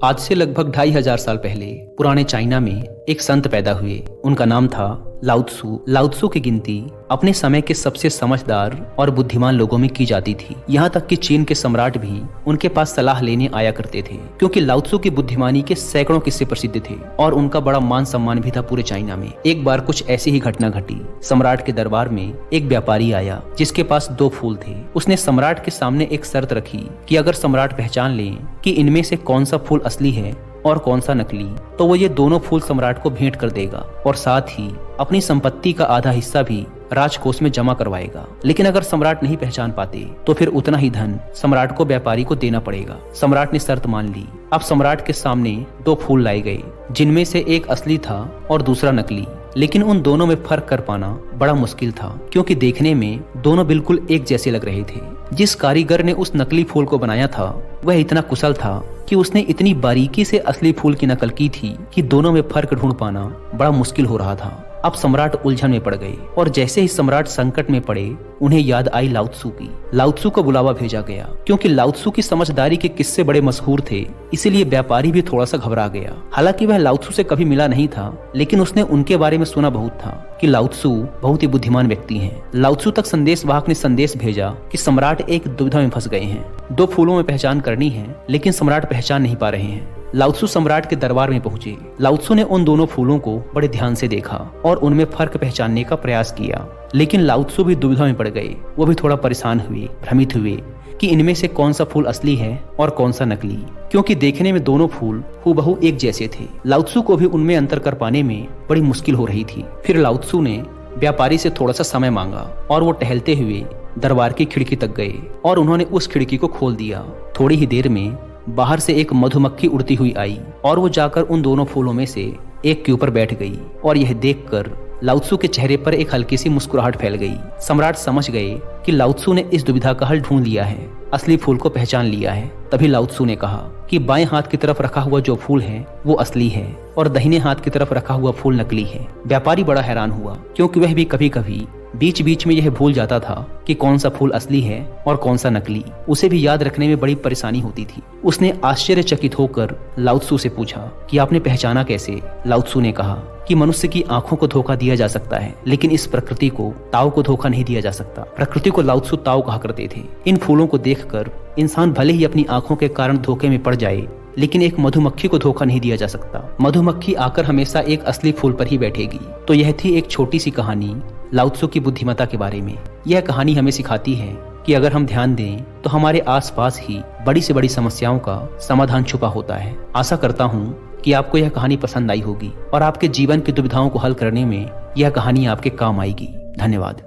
आज से लगभग 2500 साल पहले पुराने चाइना में एक संत पैदा हुए। उनका नाम था लाओ त्सु। लाओ त्सु की गिनती अपने समय के सबसे समझदार और बुद्धिमान लोगों में की जाती थी। यहाँ तक कि चीन के सम्राट भी उनके पास सलाह लेने आया करते थे, क्योंकि लाओ त्सु की बुद्धिमानी के सैकड़ों किस्से प्रसिद्ध थे और उनका बड़ा मान सम्मान भी था पूरे चाइना में। एक बार कुछ ऐसी ही घटना घटी। सम्राट के दरबार में एक व्यापारी आया जिसके पास 2 फूल थे। उसने सम्राट के सामने एक शर्त रखी कि अगर सम्राट पहचान ले कि इनमें से कौन सा फूल असली है और कौन सा नकली, तो वो ये दोनों फूल सम्राट को भेंट कर देगा और साथ ही अपनी संपत्ति का आधा हिस्सा भी राजकोष में जमा करवाएगा। लेकिन अगर सम्राट नहीं पहचान पाते तो फिर उतना ही धन सम्राट को व्यापारी को देना पड़ेगा। सम्राट ने शर्त मान ली। अब सम्राट के सामने 2 फूल लाए गए, जिनमें से एक असली था और दूसरा नकली। लेकिन उन दोनों में फर्क कर पाना बड़ा मुश्किल था, क्योंकि देखने में दोनों बिल्कुल एक जैसे लग रहे थे। जिस कारीगर ने उस नकली फूल को बनाया था वह इतना कुशल था कि उसने इतनी बारीकी से असली फूल की नकल की थी कि दोनों में फर्क ढूंढ पाना बड़ा मुश्किल हो रहा था। अब सम्राट उलझन में पड़ गए और जैसे ही सम्राट संकट में पड़े उन्हें याद आई लाओ त्सु की। लाओ त्सु को बुलावा भेजा गया। क्योंकि लाओ त्सु की समझदारी के किस्से बड़े मशहूर थे, इसीलिए व्यापारी भी थोड़ा सा घबरा गया। हालांकि वह लाओ त्सु से कभी मिला नहीं था, लेकिन उसने उनके बारे में सुना बहुत था कि लाओ त्सु बहुत ही बुद्धिमान व्यक्ति हैं। लाओ त्सु तक संदेशवाहक ने संदेश भेजा कि सम्राट एक दुविधा में फंस गए हैं। 2 फूलों में पहचान करनी है, लेकिन सम्राट पहचान नहीं पा रहे हैं। लाओ त्सु सम्राट के दरबार में पहुंचे। लाओ त्सु ने उन दोनों फूलों को बड़े ध्यान से देखा और उनमें फर्क पहचानने का प्रयास किया। लेकिन लाओ त्सु भी दुविधा में पड़ गए। वो भी थोड़ा परेशान हुए, भ्रमित हुए कि इनमें से कौन सा फूल असली है और कौन सा नकली, क्योंकि देखने में दोनों फूल हूबहू एक जैसे थे। लाओ त्सु को भी उनमें अंतर कर पाने में बड़ी मुश्किल हो रही थी। फिर लाओ त्सु ने व्यापारी से थोड़ा सा समय मांगा और वो टहलते हुए दरबार की खिड़की तक गए और उन्होंने उस खिड़की को खोल दिया। थोड़ी ही देर में बाहर से एक मधुमक्खी उड़ती हुई आई और वो जाकर उन दोनों फूलों में से एक के ऊपर बैठ गई और यह देखकर लाओ त्सु के चेहरे पर एक हल्की सी मुस्कुराहट फैल गई। सम्राट समझ गए कि लाओ त्सु ने इस दुविधा का हल ढूंढ लिया है, असली फूल को पहचान लिया है। तभी लाओ त्सु ने कहा कि बाएं हाथ की तरफ रखा हुआ जो फूल है वो असली है और दाहिने हाथ की तरफ रखा हुआ फूल नकली है। व्यापारी बड़ा हैरान हुआ, क्योंकि वह भी कभी कभी बीच बीच में यह भूल जाता था कि कौन सा फूल असली है और कौन सा नकली। उसे भी याद रखने में बड़ी परेशानी होती थी। उसने आश्चर्यचकित होकर लाओ त्सु से पूछा कि आपने पहचाना कैसे? लाओ त्सु ने कहा कि मनुष्य की आंखों को धोखा दिया जा सकता है, लेकिन इस प्रकृति को, ताओ को धोखा नहीं दिया जा सकता। प्रकृति को लाओ त्सु ताओ कहा करते थे। इन फूलों को देखकर इंसान भले ही अपनी आंखों के कारण धोखे में पड़ जाए, लेकिन एक मधुमक्खी को धोखा नहीं दिया जा सकता। मधुमक्खी आकर हमेशा एक असली फूल पर ही बैठेगी। तो यह थी एक छोटी सी कहानी लाओ त्सु की बुद्धिमत्ता के बारे में। यह कहानी हमें सिखाती है कि अगर हम ध्यान दें तो हमारे आसपास ही बड़ी से बड़ी समस्याओं का समाधान छुपा होता है। आशा करता हूँ कि आपको यह कहानी पसंद आई होगी और आपके जीवन की दुविधाओं को हल करने में यह कहानी आपके काम आएगी। धन्यवाद।